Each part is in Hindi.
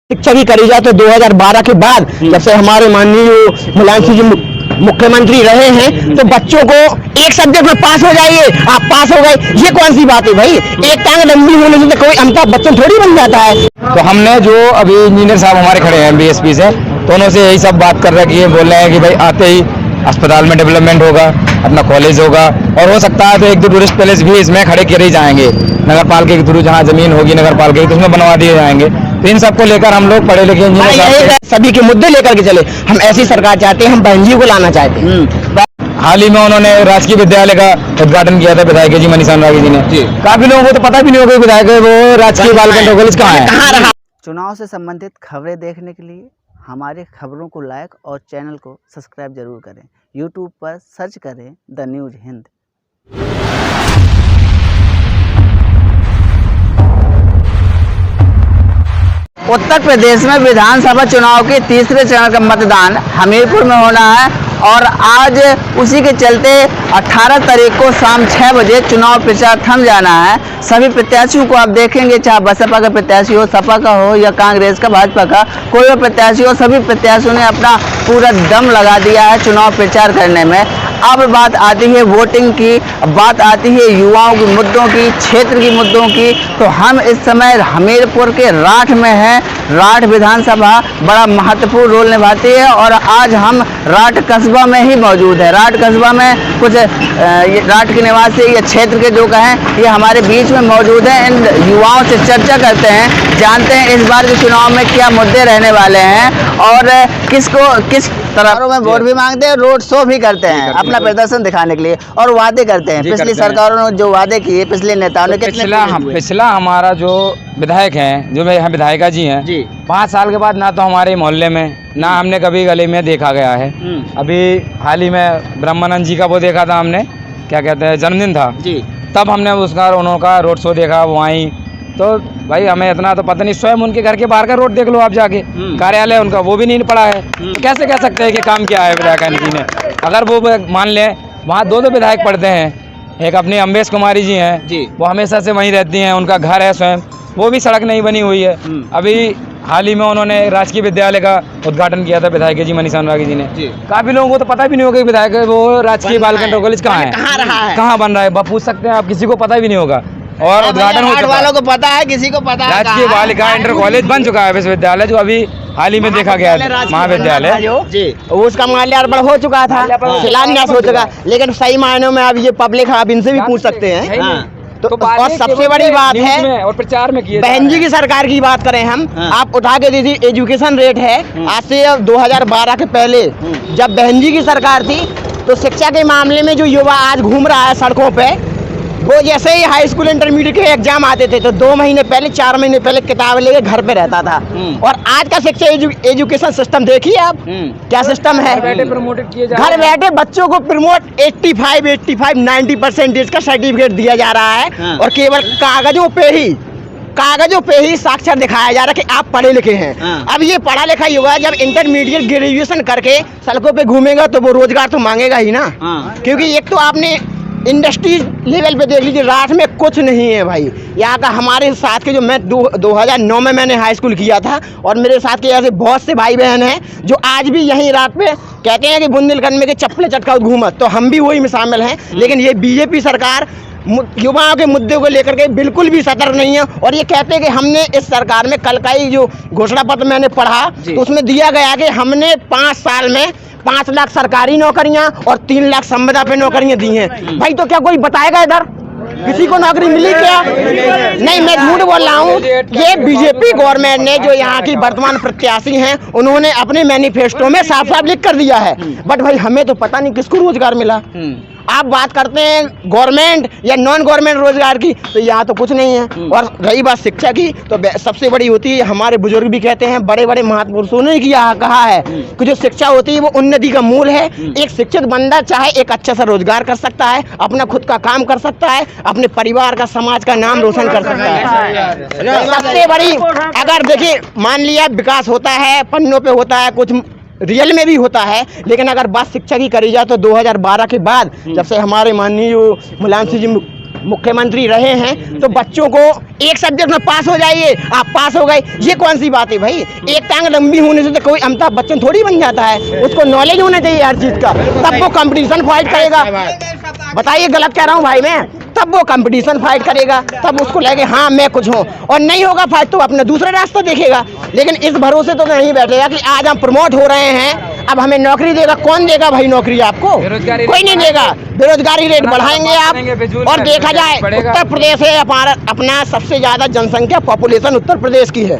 शिक्षा की करी जाए तो 2012 के बाद जब से हमारे माननीय मुलायम सिंह जी मुख्यमंत्री रहे हैं तो बच्चों को एक सब्जेक्ट में पास हो जाइए, आप पास हो गए, ये कौन सी बात है भाई? एक टांग लंबी होने से तो कोई अमिताभ बच्चन थोड़ी बन जाता है। तो हमने जो अभी इंजीनियर साहब हमारे खड़े हैं बीएसपी से, तो उन्होंने यही सब बात कर रखी है, बोल रहे हैं कि भाई आते ही अस्पताल में डेवलपमेंट होगा, अपना कॉलेज होगा, और हो सकता है तो एक दो टूरिस्ट पैलेस भी इसमें खड़े करे ही जाएंगे नगर पालिका के थ्रू, जहाँ जमीन होगी नगर पालिका की तो उसमें बनवा दिए जाएंगे। तो इन सबको लेकर हम लोग पढ़े लिखे इंजीनियर सभी के मुद्दे लेकर के चले, हम ऐसी सरकार चाहते हैं, हम बहन जी को लाना चाहते हैं। हाल ही में उन्होंने राजकीय विद्यालय का उद्घाटन किया था विधायक जी मनीषा रागी जी ने। काफी लोगों को तो पता भी नहीं होगा विधायक वो राजकीय बालिका कॉलेज कहाँ है। चुनाव से संबंधित खबरें देखने के लिए हमारे खबरों को लाइक और चैनल को सब्सक्राइब जरूर करें। यूट्यूब पर सर्च करें द न्यूज़ हिंद। उत्तर प्रदेश में विधानसभा चुनाव के तीसरे चरण का मतदान हमीरपुर में होना है और आज उसी के चलते 18 तारीख को शाम 6 बजे चुनाव प्रचार थम जाना है। सभी प्रत्याशियों को आप देखेंगे, चाहे बसपा का प्रत्याशी हो, सपा का हो या कांग्रेस का, भाजपा का, कोई भी प्रत्याशी हो, सभी प्रत्याशियों ने अपना पूरा दम लगा दिया है चुनाव प्रचार करने में। अब बात आती है वोटिंग की, बात आती है युवाओं के मुद्दों की, क्षेत्र की मुद्दों की। तो हम इस समय हमीरपुर के राठ में हैं। राठ विधानसभा बड़ा महत्वपूर्ण रोल निभाती है और आज हम राठ कस्बा में ही मौजूद है। राठ कस्बा में कुछ राठ के निवासी या क्षेत्र के जो कहें ये हमारे बीच में मौजूद हैं। इन युवाओं से चर्चा करते हैं, जानते हैं इस बार के चुनाव में क्या मुद्दे रहने वाले हैं और किस तरह में वोट भी मांगते हैं, रोड शो भी करते हैं अपना प्रदर्शन दिखाने के लिए और वादे करते हैं। पिछली सरकारों ने जो वादे किए, पिछले नेताओं ने पिछला हमारा जो विधायक हैं, जो यहाँ विधायिका जी हैं, 5 साल के बाद ना तो हमारे मोहल्ले में ना हमने कभी गली में देखा गया है। अभी हाल ही में ब्रह्मानंद जी का वो देखा था हमने, क्या कहते हैं, जन्मदिन था जी, तब हमने उसका उनका रोड शो देखा वहीं। तो भाई हमें इतना तो पता नहीं, स्वयं उनके घर के बाहर का रोड देख लो आप जाके, कार्यालय उनका वो भी नहीं पड़ा है। तो कैसे कह सकते हैं कि काम क्या है विधायक जी ने? अगर वो मान लें वहाँ 2 विधायक पढ़ते हैं, एक अपनी अम्बेश कुमारी जी हैं जी, वो हमेशा से वहीं रहती हैं, उनका घर है स्वयं, वो भी सड़क नहीं बनी हुई है। अभी हाल ही में उन्होंने राजकीय विद्यालय का उद्घाटन किया था विधायक जी मनीषा रागी जी ने। काफी लोगों को तो पता भी नहीं होगा विधायक वो राजकीय बालिका कॉलेज कहाँ है, कहाँ बन रहा है, पूछ सकते हैं आप, किसी को पता भी नहीं होगा। और उद्घाटन हो चुका है, वालों को पता है, किसी को पता है। राजकीय बालिका इंटर कॉलेज बन चुका है विश्वविद्यालय, जो अभी हाल ही में देखा गया महाविद्यालय जी, उसका माल्यार्पण हो चुका था, शिलान्यास हो चुका, लेकिन सही मायनों में अब ये पब्लिक आप इनसे भी पूछ सकते हैं। तो और सबसे बड़ी बात है और प्रचार में किए बहन जी की सरकार की बात करें हम, आप उठा के दीजिए एजुकेशन रेट है आज से 2012 के पहले जब बहन जी की सरकार थी, तो शिक्षा के मामले में जो युवा आज घूम रहा है सड़कों पे, वो जैसे ही हाई स्कूल इंटरमीडिएट के एग्जाम आते थे तो 2 महीने पहले, 4 महीने पहले किताब लेके घर पे रहता था। और आज का शिक्षा एजुकेशन सिस्टम देखिए आप, क्या सिस्टम है। घर बैठे बच्चों को प्रमोट 85, 90% का सर्टिफिकेट दिया जा रहा है और केवल कागजों पे ही साक्षर दिखाया जा रहा है कि आप पढ़े लिखे हैं। अब ये पढ़ा लिखा युवा जब इंटरमीडिएट ग्रेजुएशन करके सड़कों पे घूमेगा तो वो रोजगार तो मांगेगा ही ना, क्योंकि एक तो आपने इंडस्ट्री लेवल पे देख लीजिए, राठ में कुछ नहीं है भाई। यहाँ का हमारे साथ के जो मैं 2009 में मैंने हाई स्कूल किया था और मेरे साथ के ऐसे बहुत से भाई बहन हैं जो आज भी यहीं राठ पे कहते हैं कि बुंदेलखंड में के चप्पले चटका घूमत, तो हम भी वही में शामिल हैं। लेकिन ये बीजेपी सरकार युवाओं के मुद्दों को लेकर के बिल्कुल भी सतर्क नहीं है और ये कहते हैं कि हमने इस सरकार में, कल का ही जो घोषणा पत्र मैंने पढ़ा तो उसमें दिया गया कि हमने 5 साल में 5 लाख सरकारी नौकरियां और 3 लाख संविदा पे नौकरियां दी हैं। भाई तो क्या कोई बताएगा इधर किसी को नौकरी मिली क्या? नहीं, मैं झूठ बोल रहा हूँ। ये बीजेपी गवर्नमेंट ने, जो यहाँ की वर्तमान प्रत्याशी हैं, उन्होंने अपने मैनिफेस्टो में साफ साफ लिख कर दिया है। बट भाई हमें तो पता नहीं किसको रोजगार मिला। आप बात करते हैं गवर्नमेंट या नॉन गवर्नमेंट रोजगार की, तो यहाँ तो कुछ नहीं है। और रही बात शिक्षा की, तो सबसे बड़ी होती है, हमारे बुजुर्ग भी कहते हैं, बड़े बड़े महापुरुषों ने कहा है कि जो शिक्षा होती है वो उन्नति का मूल है। एक शिक्षित बंदा चाहे एक अच्छा सा रोजगार कर सकता है, अपना खुद का काम कर सकता है, अपने परिवार का, समाज का नाम रोशन कर सकता है। सबसे बड़ी, अगर देखिए मान लिया विकास होता है, पन्नों पे होता है, कुछ रियल में भी होता है, लेकिन अगर बात शिक्षा की करी जाए तो 2012 के बाद जब से हमारे माननीय मुलायम सिंह जी मुख्यमंत्री रहे हैं तो बच्चों को एक सब्जेक्ट में पास हो जाइए, आप पास हो गए, ये कौन सी बात है भाई? एक टांग लंबी होने से तो कोई अमिताभ बच्चन थोड़ी बन जाता है, उसको नॉलेज होना चाहिए हर चीज का, तब वो कंपटीशन फाइट करेगा। बताइए गलत कह रहा हूँ भाई मैं? तब वो कंपटीशन फाइट करेगा, तब उसको लगे हाँ मैं कुछ हूँ, और नहीं होगा फाइट तो अपना दूसरा रास्ता देखेगा। लेकिन इस भरोसे तो नहीं बैठेगा कि आज हम प्रमोट हो रहे हैं, अब हमें नौकरी देगा। कौन देगा भाई नौकरी आपको? कोई नहीं देगा। बेरोजगारी रेट बढ़ाएंगे आप। और देखा जाए उत्तर प्रदेश है अपना सबसे ज्यादा जनसंख्या पॉपुलेशन उत्तर प्रदेश की है,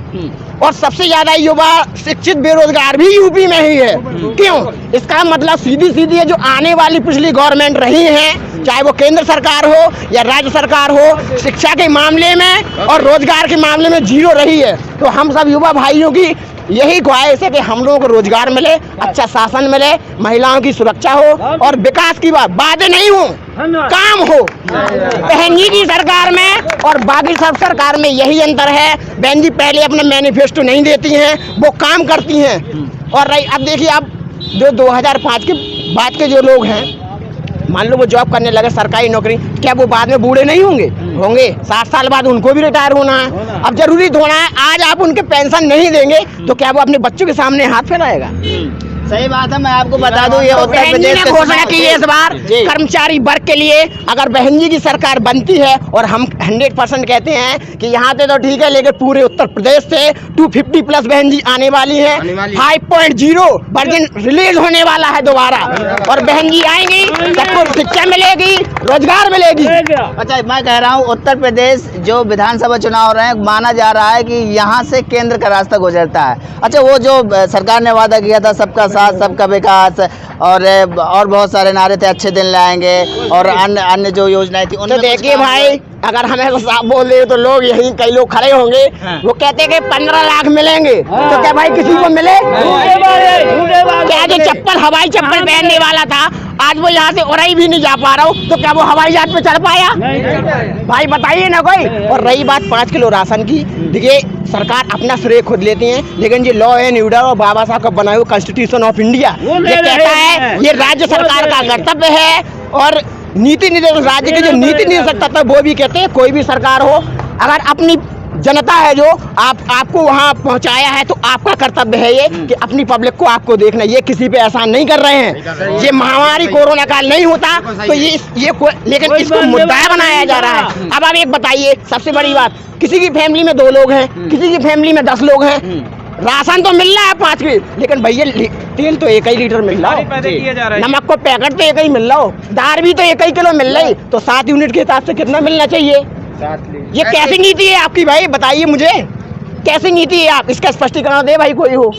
और सबसे ज्यादा युवा शिक्षित बेरोजगार भी यूपी में ही है। क्यों? इसका मतलब सीधी सीधी है जो आने वाली पिछली गवर्नमेंट रही है, चाहे वो केंद्र सरकार हो या राज्य सरकार हो, शिक्षा के मामले में और रोजगार के मामले में जीरो रही है। तो हम सब युवा भाइयों की यही ख्वाहिश है कि हम लोगों को रोजगार मिले, अच्छा शासन मिले, महिलाओं की सुरक्षा हो और विकास की बातें नहीं हो, काम हो। बहन जी की सरकार में और बाकी सब सरकार में यही अंतर है। बहन जी पहले अपना मैनिफेस्टो नहीं देती हैं, वो काम करती हैं। और अब देखिए, आप जो 2005 के बाद के जो लोग हैं, मान लो वो जॉब करने लगे सरकारी नौकरी, क्या वो बाद में बूढ़े नहीं होंगे? होंगे। 60 साल बाद उनको भी रिटायर होना है। अब जरूरी होना है, आज आप उनके पेंशन नहीं देंगे तो क्या वो अपने बच्चों के सामने हाथ फैलाएगा? सही बात है। मैं आपको बता दूं, ये उत्तर प्रदेश ने घोषणा की है इस बार कर्मचारी वर्ग के लिए। अगर बहन जी की सरकार बनती है, और हम 100% कहते हैं कि यहाँ पे तो ठीक है, लेकिन पूरे उत्तर प्रदेश से 250 प्लस बहन जी आने वाली है। 5.0 वर्जन रिलीज होने वाला है दोबारा, और बहन जी आएंगी, सबको शिक्षा मिलेगी, रोजगार मिलेगी। अच्छा, मैं कह रहा हूँ उत्तर प्रदेश जो विधानसभा चुनाव हो रहे हैं, माना जा रहा है कि यहाँ से केंद्र का रास्ता गुजरता है। अच्छा, वो जो सरकार ने वादा किया था सबका सबका विकास और बहुत सारे नारे थे, अच्छे दिन लाएंगे, और अन्य जो योजनाएं थी, तो देखिए भाई, अगर हमें तो साफ बोल दे तो लोग यही कई लोग खड़े होंगे, वो कहते हैं कि 15 लाख मिलेंगे, तो क्या भाई किसी को मिले? क्या जो चप्पल हवाई चप्पल पहनने वाला था, आज वो यहाँ से उड़ाई भी नहीं जा पा रहा हो, तो क्या वो हवाई जहाज पे चढ़ पाया? भाई बताइए ना कोई। और रही बात 5 किलो राशन की, देखिए सरकार अपना श्रेय खुद लेती है, लेकिन ये लॉ एंड ऑर्डर और बाबा साहब का बनाया हुआ कॉन्स्टिट्यूशन ऑफ इंडिया ये कहता है ये राज्य सरकार का कर्तव्य है, और नीति निर्देशक राज्य के जो नीति निर्देशक तत्व वो भी कहते हैं कोई भी सरकार हो, अगर अपनी जनता है जो आपको वहाँ पहुँचाया है, तो आपका कर्तव्य है ये कि अपनी पब्लिक को आपको देखना। ये किसी पे एहसान नहीं कर रहे हैं। ये महामारी कोरोना काल नहीं होता तो लेकिन इसको मुद्दा बनाया जा रहा है। अब आप एक बताइए, सबसे बड़ी बात, किसी की फैमिली में 2 लोग हैं, किसी की फैमिली में 10 लोग हैं, राशन तो मिल रहा है 5 की, लेकिन भैया तेल तो 1 ही लीटर मिल रहा है, नमक को पैकेट तो 1 ही मिल रहा हो, दाल भी तो 1 ही किलो मिल रही, तो 7 यूनिट के हिसाब से कितना मिलना चाहिए? ये कैसी नीति है आपकी भाई? बताइए मुझे, कैसी नीति है आप? इसका स्पष्टीकरण दे भाई कोई हो।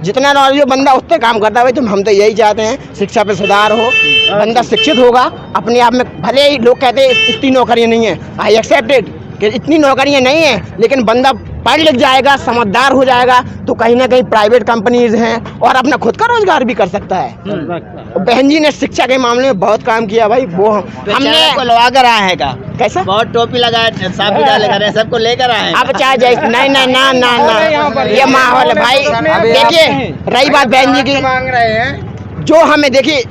जितना नॉलेज हो बंदा उतने काम करता है भाई। तो हम तो यही चाहते हैं, शिक्षा पे सुधार हो, बंदा शिक्षित होगा अपने आप में। भले ही लोग कहते हैं इतनी नौकरियां नहीं है, आई एक्सेप्टेड कि इतनी नौकरियां नहीं है, लेकिन बंदा पढ़ लिख जाएगा, समझदार हो जाएगा, तो कहीं ना कहीं प्राइवेट कंपनीज हैं और अपना खुद का रोजगार भी कर सकता है। बहन जी ने शिक्षा के मामले में बहुत काम किया भाई। वो हमने लगा कर आए हैं का कैसा बहुत टोपी लगाए, साफ भी डाले कर सबको लेकर आए हैं। अब चाहे जाए नहीं नहीं ना ना ना ये माहौल है भाई। देखिए रही बात बहन जी की, मांग रहे हैं जो हमें देखिए,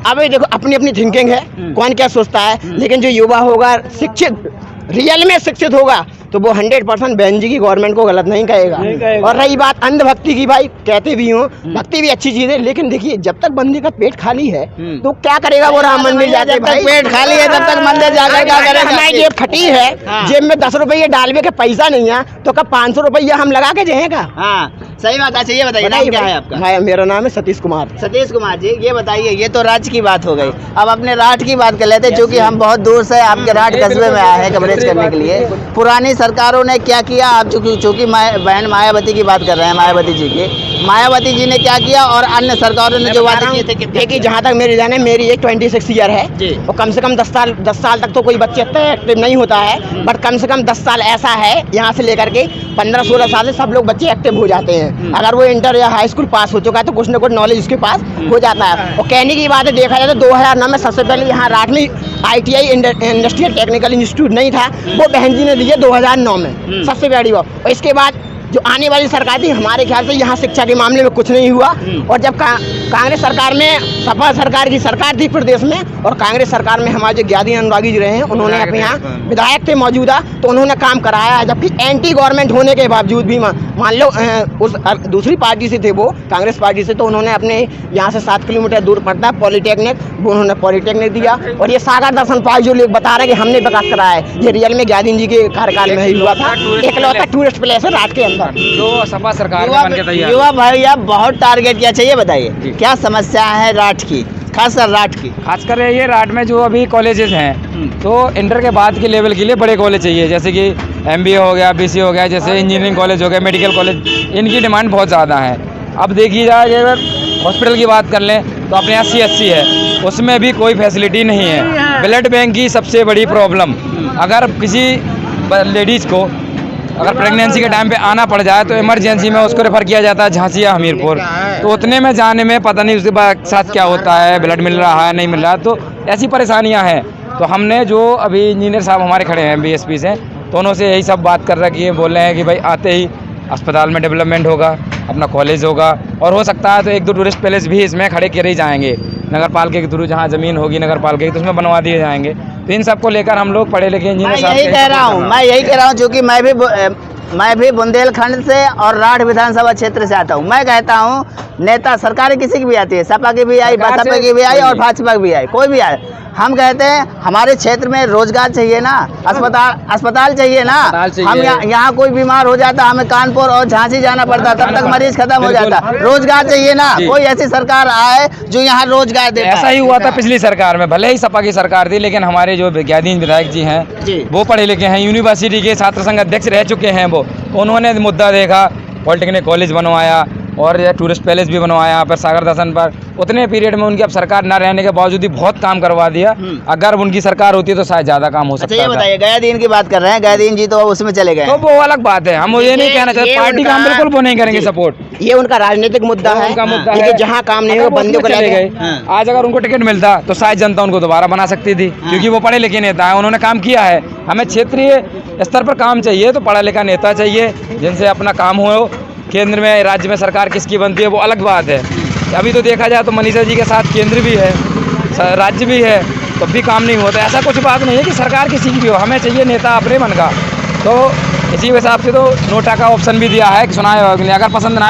अब देखो अपनी अपनी थिंकिंग है, कौन क्या सोचता है, लेकिन जो युवा होगा शिक्षित, रियल में शिक्षित होगा, तो वो 100% बहन जी की गवर्नमेंट को गलत नहीं कहेगा। और रही बात अंधभक्ति की, भाई कहते भी हो भक्ति भी अच्छी चीज है, लेकिन देखिए जब तक बंदे का पेट खाली है तो क्या करेगा वो राम मंदिर जाके? भाई पेट खाली है तब तक मंदिर जाकर क्या करेगा? हमारी जेब फटी है, जेब में 10 रुपये डालवे के पैसा नहीं है, तो कब 500 रुपया हम लगा के जाएगा? हाँ सही बात। अच्छा ये बताइए नाम क्या है आपका? भाई मेरा नाम है सतीश कुमार। सतीश कुमार जी, ये बताइए, ये तो राज्य की बात हो गई, अब अपने राठ की बात कर लेते हैं, क्योंकि हम बहुत दूर से आपके राठ कस्बे में आए हैं कवरेज करने के लिए। पुरानी सरकारों ने क्या किया, आप चूंकि बहन मायावती की बात कर रहे हैं, मायावती जी की, मायावती जी ने क्या किया और अन्य सरकारों ने जो वादे किए थे? देखिए जहाँ तक मेरी जाने, मेरी एक 26 ईयर है, और कम से कम 10 साल तक तो कोई बच्चे एक्टिव नहीं होता है, बट कम से कम 10 साल ऐसा है, यहाँ से लेकर के 15-16 साल से सब लोग बच्चे एक्टिव हो जाते हैं। अगर वो इंटर या हाई स्कूल पास हो चुका है तो कुछ न कुछ नॉलेज उसके पास हो जाता है। और कहने की बात है, देखा जाए तो 2009 में सबसे पहले यहाँ राठ में ITI इंडस्ट्रियल टेक्निकल इंस्टीट्यूट नहीं था, वो बहन जी ने दिए 2009 में सबसे बड़ी बात। और इसके बाद जो आने वाली सरकार थी, हमारे ख्याल से यहाँ शिक्षा के मामले में कुछ नहीं हुआ। और जब कांग्रेस सरकार में, सपा सरकार की सरकार थी प्रदेश में, और कांग्रेस सरकार में हमारे जो ज्ञानी अनुरागी जी रहे हैं, उन्होंने अपने यहाँ विधायक थे मौजूदा, तो उन्होंने काम कराया। जबकि एंटी गवर्नमेंट होने के बावजूद भी मान लो उस दूसरी पार्टी से थे वो, कांग्रेस पार्टी से, तो उन्होंने अपने यहाँ से 7 किलोमीटर दूर पड़ता है पॉलिटेक्निक, वो उन्होंने पॉलिटेक्निक दिया। और ये सागर दर्शन पार्क जो लोग बता रहे हैं कि हमने विकास कराया है, ये रियल में ज्ञानी जी के कार्यकाल में ही हुआ था। एकलौता टूरिस्ट प्लेस है रात के अंदर। तो सपा सरकार में बनके तैयार। युवा भाई आप बहुत टारगेट क्या चाहिए बताइए, क्या समस्या है राठ की, खासकर राठ की? खासकर ये राठ में जो अभी कॉलेजेस हैं, तो इंटर के बाद के लेवल के लिए बड़े कॉलेज चाहिए, जैसे कि MBA हो गया, BCA हो गया, जैसे इंजीनियरिंग कॉलेज हो गया, मेडिकल कॉलेज, इनकी डिमांड बहुत ज़्यादा है। अब देखी जाए अगर हॉस्पिटल की बात कर लें तो अपने यहाँ CHC है, उसमें भी कोई फैसिलिटी नहीं है। ब्लड बैंक की सबसे बड़ी प्रॉब्लम, अगर किसी लेडीज़ को अगर प्रेगनेंसी के टाइम पे आना पड़ जाए तो इमरजेंसी में उसको रेफ़र किया जाता है झांसी या हमीरपुर, तो उतने में जाने में पता नहीं उसके बाद साथ क्या होता है, ब्लड मिल रहा है नहीं मिल रहा है, तो ऐसी परेशानियां हैं। तो हमने जो अभी इंजीनियर साहब हमारे खड़े हैं BSP से, तो उन्होंने यही सब बात कर रखी है, बोल रहे हैं कि भाई आते ही अस्पताल में डेवलपमेंट होगा, अपना कॉलेज होगा, और हो सकता है तो 1-2 टूरिस्ट पैलेस भी इसमें खड़े किए ही जाएंगे नगर पालिका के थ्रू, जहाँ ज़मीन होगी नगर पालिका की तो उसमें बनवा दिए जाएंगे। तो इन सबको लेकर हम लोग पढ़े लिखे इंजीनियर साहब, मैं यही कह रहा हूँ चूँकि मैं भी बुंदेलखंड से और राठ विधानसभा क्षेत्र से आता हूँ। मैं कहता हूँ नेता सरकारी किसी की भी आती है, सपा की भी आई, बसपा की भी आई और भाजपा की भी आई, कोई भी आए, हम कहते हैं हमारे क्षेत्र में रोजगार चाहिए ना, अस्पताल चाहिए ना। हम यहाँ कोई बीमार हो जाता, हमें कानपुर और झांसी जाना पड़ता, तब तक मरीज खत्म हो जाता। रोजगार चाहिए ना, कोई ऐसी सरकार आए जो यहाँ रोजगार दे। ऐसा ही हुआ था पिछली सरकार में, भले ही सपा की सरकार थी, लेकिन हमारे जो ज्ञानी विधायक जी हैं वो पढ़े लिखे हैं, यूनिवर्सिटी के छात्र संघ अध्यक्ष रह चुके हैं, वो उन्होंने मुद्दा देखा, पॉलिटेक्निक कॉलेज बनवाया और ये टूरिस्ट पैलेस भी बनवाया यहाँ पर सागर दर्शन पर। उतने पीरियड में उनकी अब सरकार न रहने के बावजूद भी बहुत काम करवा दिया। अगर उनकी सरकार होती तो शायद ज्यादा काम हो सकता था। ये बताइए, गयादीन की बात कर रहे हैं, गयादीन जी तो उसमें चले गए, तो वो अलग बात है, हम ये नहीं कहना चाहते पार्टी का हम बिल्कुल वो नहीं करेंगे सपोर्ट, ये उनका राजनीतिक मुद्दा है, जहाँ काम नहीं हो बंदे को चले गए। आज अगर उनको टिकट मिलता तो शायद जनता उनको दोबारा बना सकती थी, क्योंकि वो पढ़े लिखे नेता है, उन्होंने काम किया है। हमें क्षेत्रीय स्तर पर काम चाहिए तो पढ़ा लिखा नेता चाहिए जिनसे अपना काम हो। केंद्र में राज्य में सरकार किसकी बनती है वो अलग बात है। अभी तो देखा जाए तो मनीषा जी के साथ केंद्र भी है, राज्य भी है, तब भी काम नहीं होता। ऐसा कुछ बात नहीं है कि सरकार किसी की भी हो, हमें चाहिए नेता अपने मन का। तो इसी हिसाब से तो नोटा का ऑप्शन भी दिया है कि सुनाए अगर पसंद ना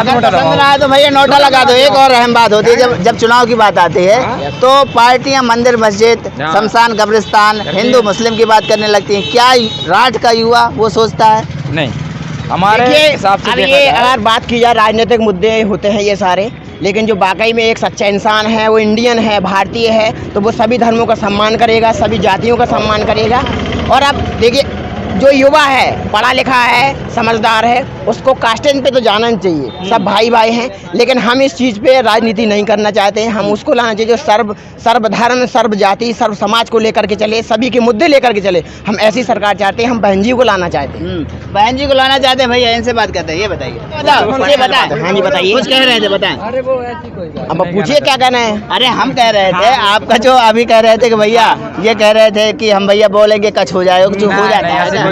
आए तो भैया नोटा लगा दो। एक और अहम बात होती है, जब चुनाव की बात आती है तो पार्टियां मंदिर मस्जिद शमशान कब्रिस्तान हिंदू मुस्लिम की बात करने लगती हैं। क्या राठ का युवा वो सोचता है? नहीं, हमारे हिसाब से ये अगर बात की जाए राजनीतिक मुद्दे होते हैं ये सारे, लेकिन जो वाकई में एक सच्चा इंसान है, वो इंडियन है, भारतीय है, तो वो सभी धर्मों का सम्मान करेगा, सभी जातियों का सम्मान करेगा। और अब देखिए जो युवा है, पढ़ा लिखा है, समझदार है, उसको कास्टिंग पे तो जाना नहीं चाहिए, सब भाई भाई हैं। लेकिन हम इस चीज़ पे राजनीति नहीं करना चाहते हैं, हम उसको लाना चाहिए जो सर्व धर्म, सर्व जाति, सर्व समाज को लेकर के चले, सभी के मुद्दे लेकर के चले। हम ऐसी सरकार चाहते हैं, हम बहन जी को लाना चाहते हैं। बहन जी को लाना चाहते हैं। भैया इनसे बात करते हैं, ये बताइए। हाँ जी बताइए, कुछ कह रहे थे, बताएं। अब पूछिए क्या कहना है। अरे हम कह रहे थे, आपका जो अभी कह रहे थे कि भैया ये कह रहे थे कि हम भैया बोलेंगे कच हो जाए, कुछ हो जाता है, ऐसी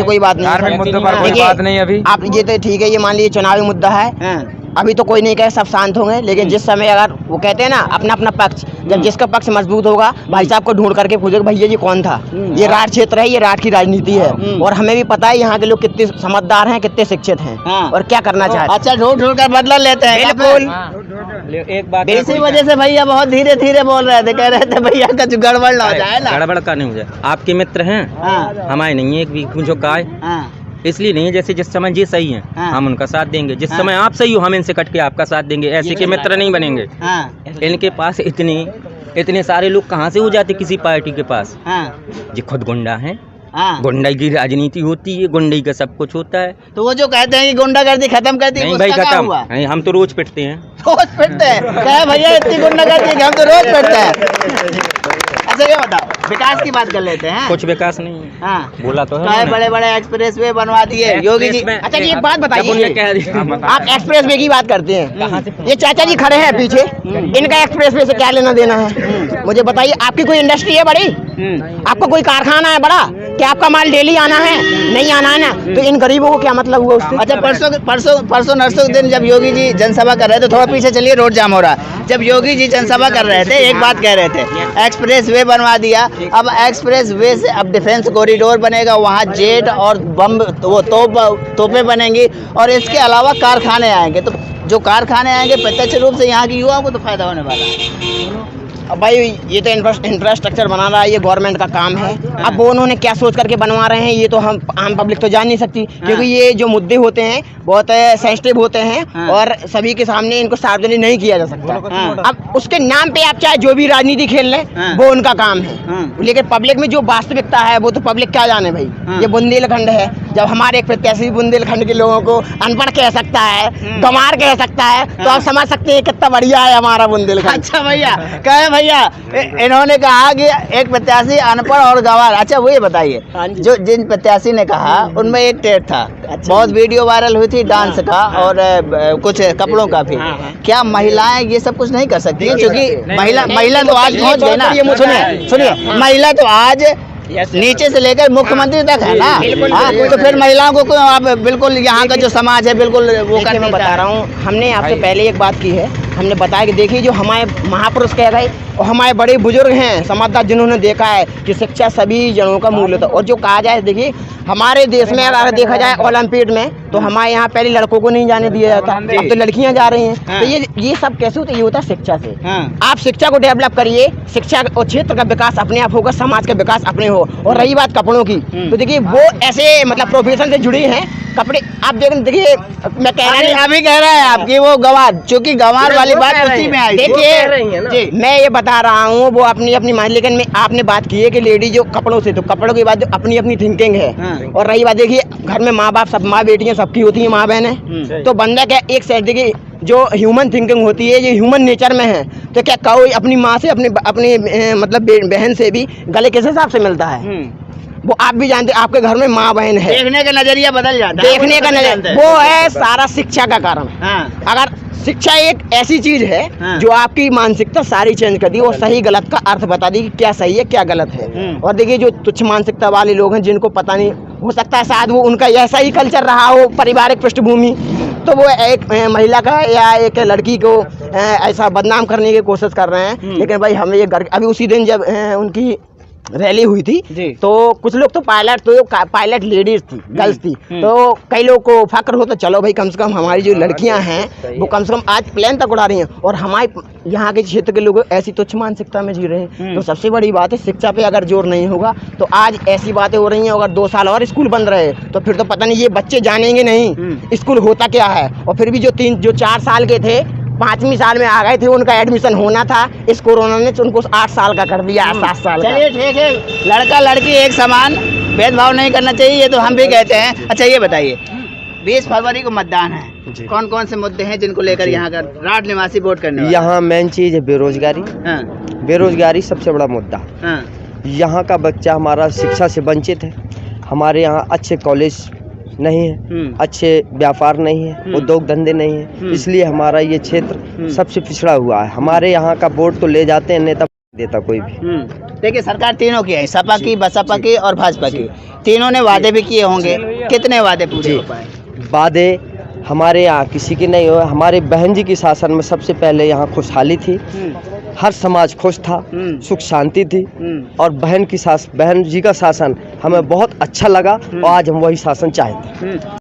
कोई बात नहीं। धार्मिक मुद्दों पर कोई बात नहीं। अभी आप ये तो ठीक है, ये मान लीजिए चुनावी मुद्दा है, अभी तो कोई नहीं कहे, सब शांत होंगे। लेकिन जिस समय अगर वो कहते हैं ना अपना अपना पक्ष, जब जिसका पक्ष मजबूत होगा, भाई साहब को ढूंढ करके पूछेगा भैया जी कौन था। ये राठ क्षेत्र है, ये राठ की राजनीति है, और हमें भी पता है यहाँ के लोग कितने समझदार हैं, कितने शिक्षित हैं, और क्या करना चाहते हैं। अच्छा, ढूंढ कर बदला लेते हैं। बिल्कुल, एक बात इसी वजह से भैया बहुत धीरे धीरे बोल रहे थे, कह रहे थे भैया कुछ गड़बड़ ना हो जाए ना। गड़बड़ का नहीं हो जाए, आपके मित्र हैं, हमारे नहीं है, एक भी कुछ का है, इसलिए नहीं है। जैसे जिस समय जी सही है हम उनका साथ देंगे, जिस समय आप सही हो हम इनसे कट के आपका साथ देंगे। ऐसे के मित्र नहीं बनेंगे। इनके पास इतने सारे लोग कहाँ से हो जाते किसी पार्टी के पास। ये खुद गुंडा है, गुंडाई की राजनीति होती है, गुंडाई का सब कुछ होता है। तो वो जो कहते हैं कि गुंडागर्दी खत्म कर दी, नहीं भाई खत्म नहीं, हम तो रोज पिटते हैं। रोज पिटते हैं? क्या भैया इतनी गुंडागर्दी, हम तो रोज पिटते हैं। अच्छा ये बताओ, विकास की बात कर लेते हैं। कुछ विकास नहीं है। हाँ, बोला तो है, बड़े बड़े एक्सप्रेस वे बनवा दिए योगी जी। अच्छा जी एक बात बताइए, आप एक्सप्रेस वे की बात करते हैं, ये चाचा जी खड़े हैं पीछे, इनका एक्सप्रेस वे से क्या लेना देना है मुझे बताइए। आपकी कोई इंडस्ट्री है बड़ी, आपका कोई कारखाना है बड़ा, क्या आपका माल डेली आना है? नहीं आना है ना, तो इन गरीबों को क्या मतलब हुआ उससे? अच्छा, परसों नरसों के दिन जब योगी जी जनसभा कर रहे थे, थोड़ा पीछे चलिए, रोड जाम हो रहा है। जब योगी जी जनसभा कर रहे थे, एक बात कह रहे थे, एक्सप्रेस वे बनवा दिया। अब एक्सप्रेस वे से अब डिफेंस कॉरिडोर बनेगा, वहाँ जेट और बम वो तोपें बनेंगी, और इसके अलावा कारखाने आएंगे। तो जो कारखाने आएंगे प्रत्यक्ष रूप से यहाँ की युवाओं को तो फायदा होने वाला है। अब भाई ये तो इंफ्रास्ट्रक्चर बना रहा है, ये गवर्नमेंट का काम है। अब वो उन्होंने क्या सोच करके बनवा रहे हैं, ये तो हम आम पब्लिक तो जान नहीं सकती, क्योंकि ये जो मुद्दे होते हैं बहुत सेंसिटिव होते हैं और सभी के सामने इनको सार्वजनिक नहीं किया जा सकता। अब उसके नाम पे आप चाहे जो भी राजनीति खेल लें, वो उनका काम है, लेकिन पब्लिक में जो वास्तविकता है वो तो पब्लिक क्या जाने भाई। ये बुंदेलखंड है, जब हमारे एक प्रत्याशी बुंदेलखंड के लोगों को अनपढ़ कह सकता है, गंवार कह सकता है, तो आप समझ सकते हैं कितना बढ़िया है हमारा बुंदेलखंड। अच्छा भैया, कहे भैया, इन्होंने कहा कि एक प्रत्याशी अनपढ़ और गंवार। अच्छा, वो ये बताइए, जो जिन प्रत्याशी ने कहा उनमें एक टेट था, बहुत वीडियो वायरल हुई थी डांस का और कुछ कपड़ों का भी। क्या महिलाएं ये सब कुछ नहीं कर सकती? क्योंकि महिला तो आज पहुंच गई ना। सुनिए, महिला तो आज नीचे से लेकर मुख्यमंत्री तक है ना। हाँ, तो फिर महिलाओं को आप बिल्कुल यहाँ का जो समाज है बिल्कुल वो करने मैं बता रहा हूँ। हमने आपसे पहले एक बात की है, हमने बताया कि देखिए जो हमारे महापुरुष कह गए और हमारे बड़े बुजुर्ग हैं समझदार, जिन्होंने देखा है कि शिक्षा सभी जनों का मूल होता है। और जो कहा जाए, देखिए हमारे देश में अगर देखा जाए ओलंपिक में, तो हमारे यहाँ पहले लड़कों को नहीं जाने दिया जाता, अब तो लड़कियाँ जा रही हैं। तो ये सब कैसे होता है? ये होता है शिक्षा से। आप शिक्षा को डेवलप करिए, शिक्षा और क्षेत्र का विकास अपने आप होगा, समाज का विकास अपने हो। और रही बात कपड़ों की, तो देखिए वो ऐसे मतलब प्रोफेशन से जुड़ी हैं कपड़े। आप देखिए, मैं कह रहा अभी कह रहा है आपकी वो गंवार, चूंकि गंवार वाली बात उसी में आई। देखिए मैं ये बता रहा हूँ, वो अपनी अपनी मान, लेकिन में आपने बात की है कि लेडी जो कपड़ों से, तो कपड़ों की बात जो अपनी अपनी थिंकिंग है। और रही बात, देखिए घर में माँ बाप सब, माँ बेटियाँ सबकी होती हैं, माँ बहनें। तो बंदा क्या एक साइड, देखिए जो ह्यूमन थिंकिंग होती है, ये ह्यूमन नेचर में है। तो क्या कोई अपनी माँ से अपनी मतलब बहन से भी गले किस हिसाब से मिलता है? वो आप भी जानते हैं, आपके घर में माँ बहन है, देखने का नजरिया बदल जाता है। देखने का नजरिया वो है सारा शिक्षा का कारण। अगर शिक्षा एक ऐसी चीज है जो आपकी मानसिकता सारी चेंज कर दी और सही गलत का अर्थ बता दी कि क्या सही है क्या गलत है। और देखिए जो तुच्छ मानसिकता वाले लोग हैं, जिनको पता नहीं, हो सकता है शायद वो उनका ऐसा ही कल्चर रहा हो, पारिवारिक पृष्ठभूमि, तो वो एक महिला का या एक लड़की को ऐसा बदनाम करने की कोशिश कर रहे हैं। लेकिन भाई हमें ये अभी उसी दिन जब उनकी रैली हुई थी, तो कुछ लोग तो पायलट लेडीज थी, गर्ल्स थी, तो कई लोग को फक्र हो, तो चलो भाई कम से कम हमारी जो लड़कियां हैं वो कम से कम आज प्लेन तक उड़ा रही हैं, और हमारे यहाँ के क्षेत्र के लोग ऐसी तुच्छ मानसिकता में जी रहे हैं। तो सबसे बड़ी बात है, शिक्षा पे अगर जोर नहीं होगा तो आज ऐसी बातें हो रही हैं। अगर 2 साल और स्कूल बंद रहे तो फिर तो पता नहीं ये बच्चे जानेंगे नहीं स्कूल होता क्या है। और फिर भी जो 4 साल के थे 5वीं साल में आ गए थे, उनका एडमिशन होना था, इस कोरोना ने उनको 8 साल का कर दिया, 7 साल का। चलिए ठीक है, लड़का लड़की एक समान, भेदभाव नहीं करना चाहिए, ये तो हम भी कहते हैं। अच्छा ये बताइए, 20 फरवरी को मतदान है, कौन कौन से मुद्दे हैं जिनको लेकर यहाँ का राठ निवासी वोट करने वाले? यहाँ मेन चीज है बेरोजगारी। बेरोजगारी सबसे बड़ा मुद्दा। यहाँ का बच्चा हमारा शिक्षा से वंचित है, हमारे यहाँ अच्छे कॉलेज नहीं है, अच्छे व्यापार नहीं है, उद्योग धंधे नहीं है, इसलिए हमारा ये क्षेत्र सबसे पिछड़ा हुआ है। हमारे यहाँ का वोट तो ले जाते हैं, नेता देता कोई भी। देखिए सरकार तीनों की है, सपा की, बसपा की और भाजपा की, तीनों ने वादे भी किए होंगे, कितने वादे पूरे हो पाए? वादे हमारे यहाँ किसी के नहीं हुए। हमारे बहन जी की शासन में सबसे पहले यहाँ खुशहाली थी, हर समाज खुश था, सुख शांति थी, और बहन जी का शासन हमें बहुत अच्छा लगा और आज हम वही शासन चाहते हैं।